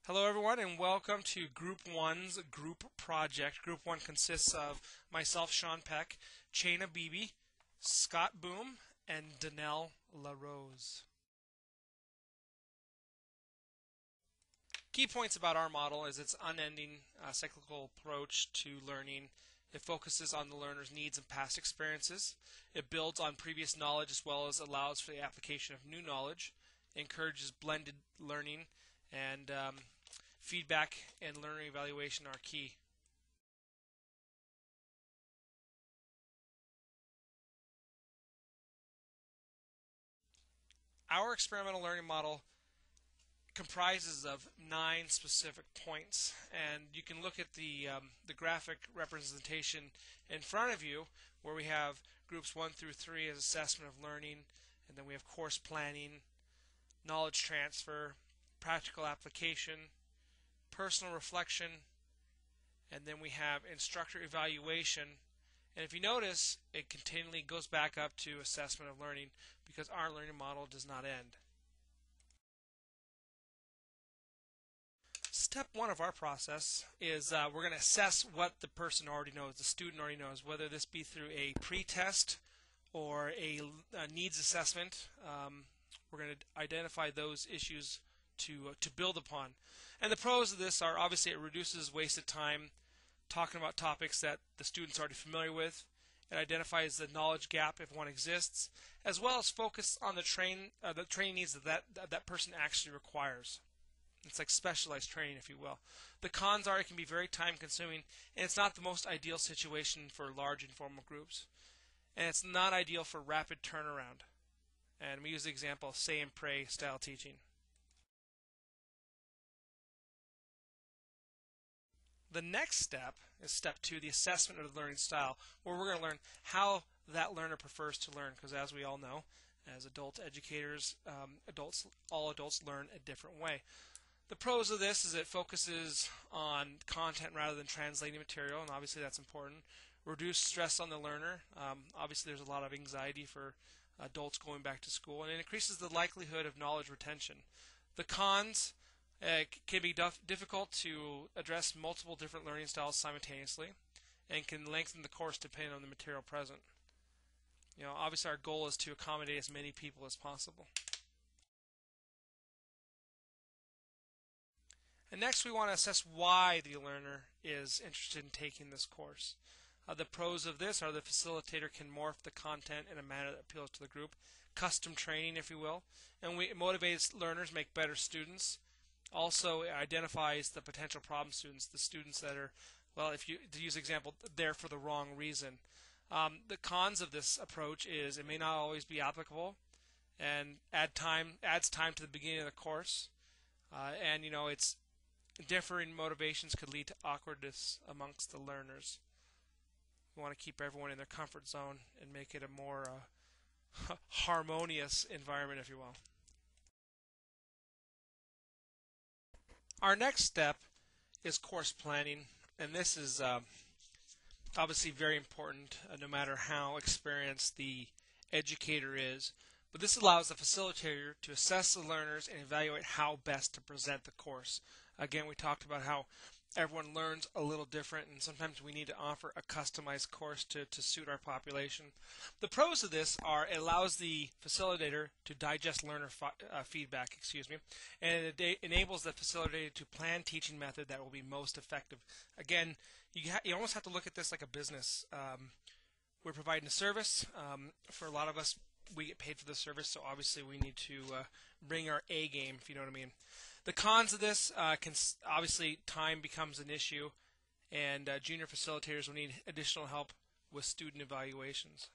Hello everyone and welcome to Group 1's group project. Group 1 consists of myself, Sean Peck, Chaina Beebe, Scott Boom, and Danelle LaRose. Key points about our model is its unending cyclical approach to learning. It focuses on the learner's needs and past experiences. It builds on previous knowledge as well as allows for the application of new knowledge. It encourages blended learning, and feedback and learning evaluation are key. Our experimental learning model comprises of 9 specific points, and you can look at the graphic representation in front of you where we have groups 1 through 3 as assessment of learning, and then we have course planning, knowledge transfer, practical application, personal reflection, and then we have instructor evaluation. And if you notice, it continually goes back up to assessment of learning because our learning model does not end. Step 1 of our process is we're going to assess what the person already knows, the student already knows, whether this be through a pre-test or a needs assessment. We're going to identify those issues to build upon. And the pros of this are obviously it reduces wasted time talking about topics that the student's already familiar with. It identifies the knowledge gap if one exists, as well as focus on the training needs that person actually requires. It's like specialized training, if you will. The cons are it can be very time consuming, and it's not the most ideal situation for large informal groups. And it's not ideal for rapid turnaround. And we use the example of say and pray style teaching. The next step is step 2, the assessment of the learning style, where we're going to learn how that learner prefers to learn, because as we all know, as adult educators, all adults learn a different way. The pros of this is it focuses on content rather than translating material, and obviously that's important. Reduce stress on the learner. Obviously there's a lot of anxiety for adults going back to school, and it increases the likelihood of knowledge retention. The cons, it can be difficult to address multiple different learning styles simultaneously and can lengthen the course depending on the material present. Obviously our goal is to accommodate as many people as possible. And next we want to assess why the learner is interested in taking this course. The pros of this are the facilitator can morph the content in a manner that appeals to the group, custom training if you will, and it motivates learners, make better students. Also, it identifies the potential problem students, the students that are, well, if you to use an example, there for the wrong reason. The cons of this approach is it may not always be applicable, and adds time to the beginning of the course, and it's differing motivations could lead to awkwardness amongst the learners. We want to keep everyone in their comfort zone and make it a more harmonious environment, if you will. Our next step is course planning, and this is obviously very important no matter how experienced the educator is. But this allows the facilitator to assess the learners and evaluate how best to present the course. Again, we talked about how everyone learns a little different, and sometimes we need to offer a customized course to suit our population. The pros of this are it allows the facilitator to digest learner feedback, and it enables the facilitator to plan teaching method that will be most effective. Again, you almost have to look at this like a business. We're providing a service. For a lot of us, we get paid for the service, so obviously we need to bring our A game, if you know what I mean. The cons of this obviously time becomes an issue, and junior facilitators will need additional help with student evaluations.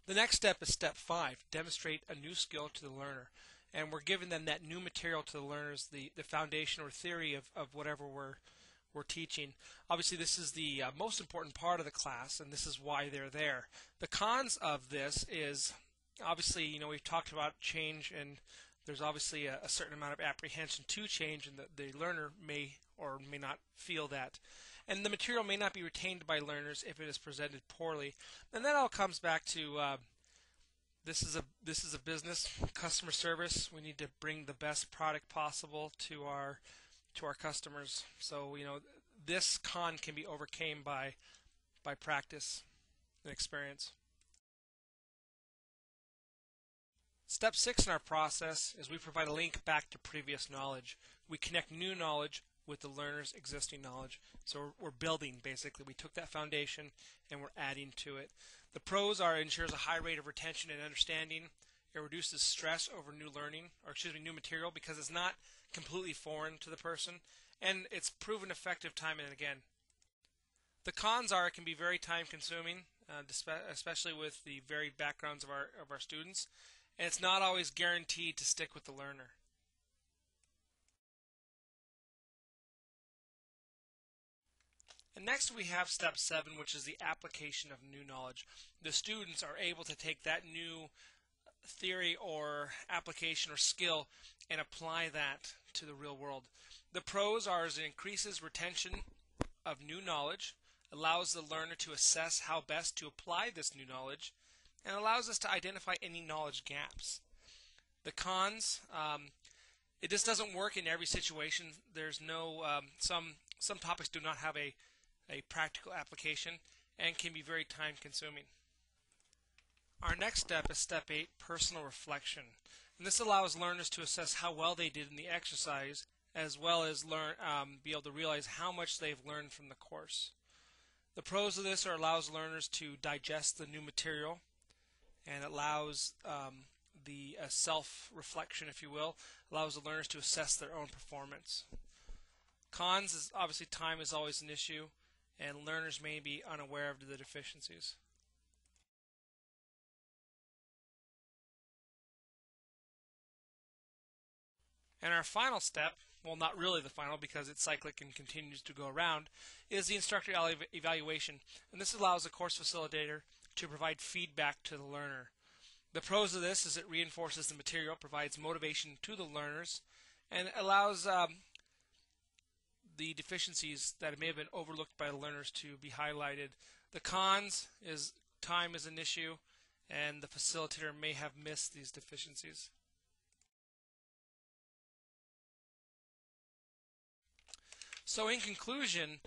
The next step is step 5, demonstrate a new skill to the learner. And we're giving them that new material to the learners, the foundation or theory of whatever we're teaching. Obviously this is the most important part of the class, and this is why they're there. The cons of this is obviously, we've talked about change, and there's obviously a certain amount of apprehension to change, and the learner may or may not feel that. And the material may not be retained by learners if it is presented poorly. And that all comes back to This is a business, customer service. We need to bring the best product possible to our customers. So this con can be overcome by practice and experience. Step 6 in our process is we provide a link back to previous knowledge. We connect new knowledge with the learner's existing knowledge. So we're building, basically. We took that foundation and we're adding to it. The pros are it ensures a high rate of retention and understanding. It reduces stress over new learning, or new material, because it's not completely foreign to the person, and it's proven effective time and again. The cons are it can be very time consuming, especially with the varied backgrounds of our students, and it's not always guaranteed to stick with the learner. And next we have step 7, which is the application of new knowledge. The students are able to take that new theory or application or skill and apply that to the real world. The pros are it increases retention of new knowledge, allows the learner to assess how best to apply this new knowledge, and allows us to identify any knowledge gaps. The cons, it just doesn't work in every situation. There's no some topics do not have a practical application and can be very time consuming. Our next step is step 8, personal reflection. And this allows learners to assess how well they did in the exercise, as well as be able to realize how much they've learned from the course. The pros of this are allows learners to digest the new material, and allows the self-reflection, if you will, allows the learners to assess their own performance. Cons is obviously time is always an issue, and learners may be unaware of the deficiencies. And our final step, well, not really the final because it's cyclic and continues to go around, is the instructor evaluation. And this allows the course facilitator to provide feedback to the learner. The pros of this is it reinforces the material, provides motivation to the learners, and allows the deficiencies that may have been overlooked by the learners to be highlighted. The cons is time is an issue, and the facilitator may have missed these deficiencies. So in conclusion,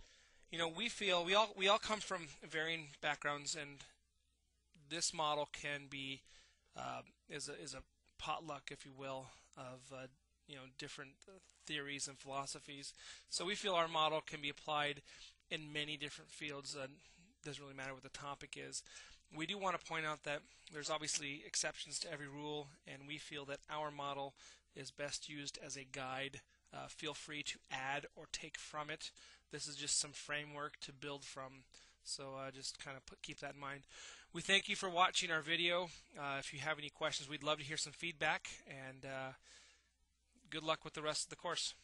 we feel we all come from varying backgrounds, and this model can be is a potluck, if you will, of different theories and philosophies. So we feel our model can be applied in many different fields. Doesn't really matter what the topic is. We do want to point out that there's obviously exceptions to every rule, and we feel that our model is best used as a guide. Feel free to add or take from it. This is just some framework to build from, so just kind of keep that in mind. We thank you for watching our video. If you have any questions, we'd love to hear some feedback, and good luck with the rest of the course.